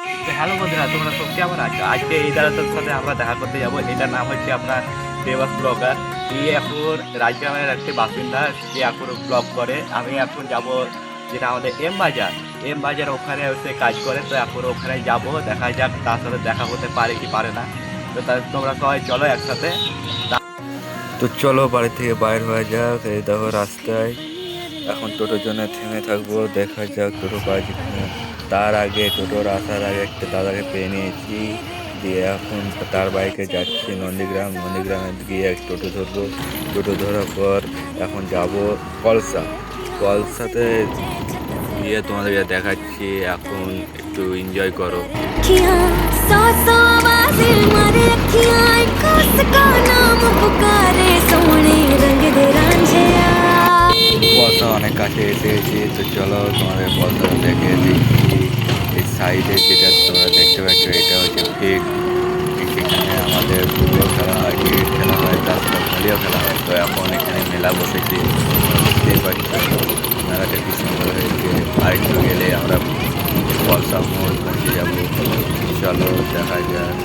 Hello বন্ধুরা, তোমরা সব কেমন আছো? আজকে এই দাদাটার সাথে আমরা দেখা করতে যাবো। এটার নাম হচ্ছে আপনার দেবাস ব্লগার। এই এখন রাজগ্রামের একটি বাসিন্দা, সে এখন ব্লগ করে। আমি এখন যাব যেটা আমাদের এম বাজার ওখানে হচ্ছে কাজ করে। তো এখন ওখানে যাব, দেখা যাক তার সাথে দেখা হতে পারে কি পারে না। তো তোমরা সবাই চলো একসাথে। তো চলো বাড়ি থেকে বাইর হয়ে যাক। এই দেখো রাস্তায় এখন টোটোর জন্য থেমে থাকবো, দেখা যাক টোটো পাওয়া যায় কিনা। তার আগে টোটোর আসার আগে একটা দাদাকে পেয়ে নিয়েছি, দিয়ে এখন তার বাইকে যাচ্ছি নন্দীগ্রামে গিয়ে এক টোটো ধরবো। টোটো ধরার পর এখন যাব কলসাতে গিয়ে তোমাদেরকে দেখাচ্ছি। এখন একটু এনজয় করো। পলসা অনেক কাছে এসে গেছি, তো চলো তোমাদের পলসা দেখে দিচ্ছি। এই সাইডে যেটা তোমরা দেখতে পাচ্ছ এটা হচ্ছে ফিল্ড। এখানে আমাদের ফুটবল খেলা হয়, ক্রিকেট খেলা হয়, তাছাড়া ভলিও খেলা হয়। তো এখন এখানে মেলা বসেছে, দেখতেই পাচ্ছ মেলাটা কি সুন্দর হয়েছে। আরেকটু গেলে আমরা পলসা মোড় পৌঁছে যাবো। চলো দেখা যাক।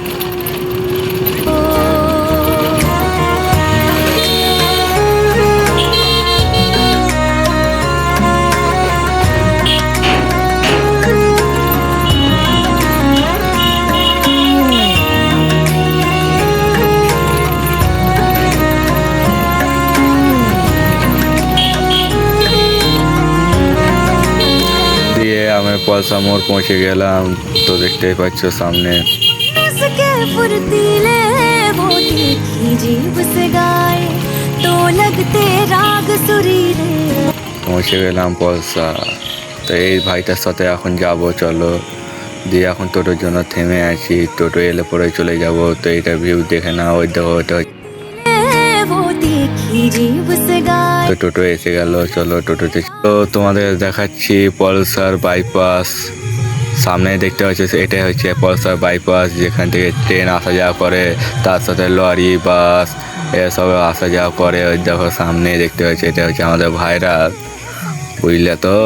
দিয়ে আমি পলসা মোড় পৌঁছে গেলাম। তো দেখতেই পাচ্ছ সামনে পৌঁছে গেলাম পলসা। তো এই ভাইটার সাথে এখন যাব, চলো। দিয়ে এখন টোটোর জন্য থেমে আছি, টোটো এলে পরে চলে যাব। তো এইটা ভিউ দেখে না, ওই দেখো ওটা। তো টোটো এসে গেল, চলো টোটোতে। তো তোমাদের দেখাচ্ছি পলসার বাইপাস। সামনে দেখতে পাচ্ছি এটাই হচ্ছে পলসার বাইপাস, যেখান থেকে ট্রেন আসা যাওয়া করে, তার সাথে লরি বাস এসব আসা যাওয়া করে। ওই দেখো সামনে দেখতে পাচ্ছি এটা হচ্ছে আমাদের ভাইরাল, বুঝলে তো।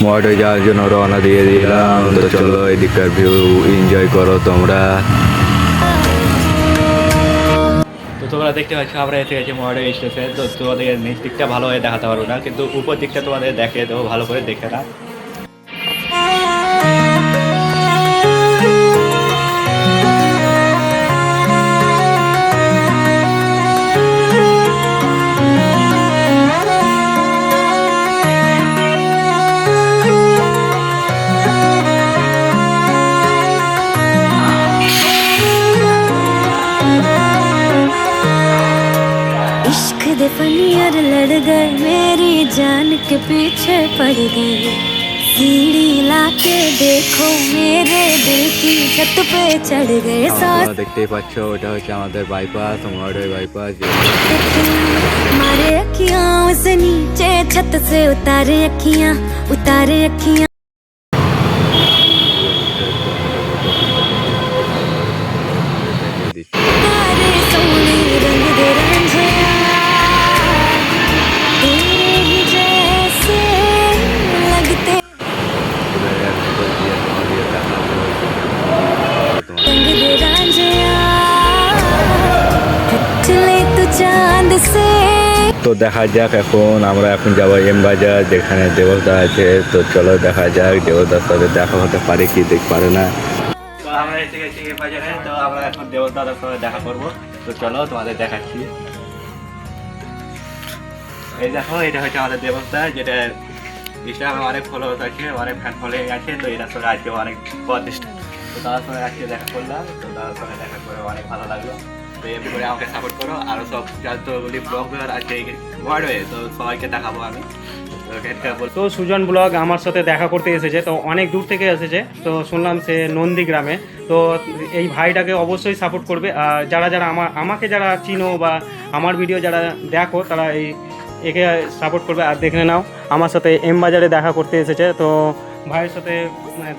মঠে যাওয়ার জন্য রওনা দিয়ে দিলাম। তো চলো এদিককার ভিউ এনজয় করো তোমরা। তো তোমরা দেখতে পাচ্ছ আমরা এসে গেছি মহাদেব স্টেশন। তো তোমাদের নিচ দিকটা ভালোভাবে দেখাতে পারবো না, কিন্তু উপর দিকটা তোমাদের দেখে দেবো, ভালো করে দেখে না। फनियर लड़ गए, मेरी जान के पीछे पड़ गए। सीढ़ी लाके देखो, मेरे दिल की छत पे चढ़ गए। দেখতেই পাচ্ছ ওটা হচ্ছে আমাদের বাইপাস, মহাদেব বাইপাস। मारे अखियां से नीचे, छत से उतारे अखियां। তো দেখা যাক, আমরা এখন যাবো এম বাজার, যেখানে দেবতা আছে। তো চলো দেখা যাক দেবতার সাথে দেখা হতে পারে কি পারে না। তো আমরা এসে গেছি এম বাজারে। তো আমরা এখন দেবদাদার সাথে দেখা করবো। তো চলো তোমাদের দেখাচ্ছি। এই দেখো এটা হচ্ছে আমাদের দেবতা, যেটা ইনস্টাগ্রামে অনেক ফলোয়ার্স আছে, অনেক ফ্যান ফলোয়িং আছে। তো এটার সঙ্গে আজকে অনেক প্রতিষ্ঠা। তো তাদের সঙ্গে আজকে দেখা করলাম। তো তাদের সঙ্গে দেখা করে অনেক ভালো লাগলো। তো এমনি করে আমাকে সাপোর্ট করো। আরও সব যতগুলি ব্লগার আছে ওয়ার্ল্ডে, তো সবাইকে দেখাবো আমি। তো সুজন ব্লগ আমার সাথে দেখা করতে এসেছে, তো অনেক দূর থেকে এসেছে। তো শুনলাম সে নন্দীগ্রামে। তো এই ভাইটাকে অবশ্যই সাপোর্ট করবে। আর যারা যারা আমাকে যারা চিনো বা আমার ভিডিও যারা দেখো, তারা একে সাপোর্ট করবে। আর দেখে নাও আমার সাথে এম বাজারে দেখা করতে এসেছে। তো ভাইয়ের সাথে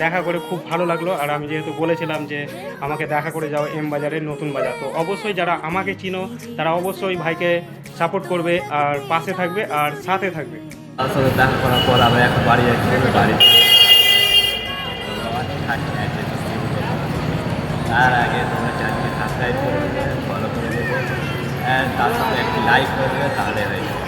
দেখা করে খুব ভালো লাগলো। আর আমি যেহেতু বলেছিলাম যে আমাকে দেখা করে যাও এম বাজারের নতুন বাজার, তো অবশ্যই যারা আমাকে চিনো তারা অবশ্যই ভাইকে সাপোর্ট করবে আর পাশে থাকবে আর সাথে থাকবে। তার সাথে দেখা করার পর আমরা এখন বাড়ি যাচ্ছি। বাড়িতে তার আগে তোমরা চ্যানেলকে সাবস্ক্রাইব করে দেবে, ফলো করে দেবে, অ্যান্ড তার সাথে একটি লাইক করে দেবে, তাহলে হয়ে যাবে।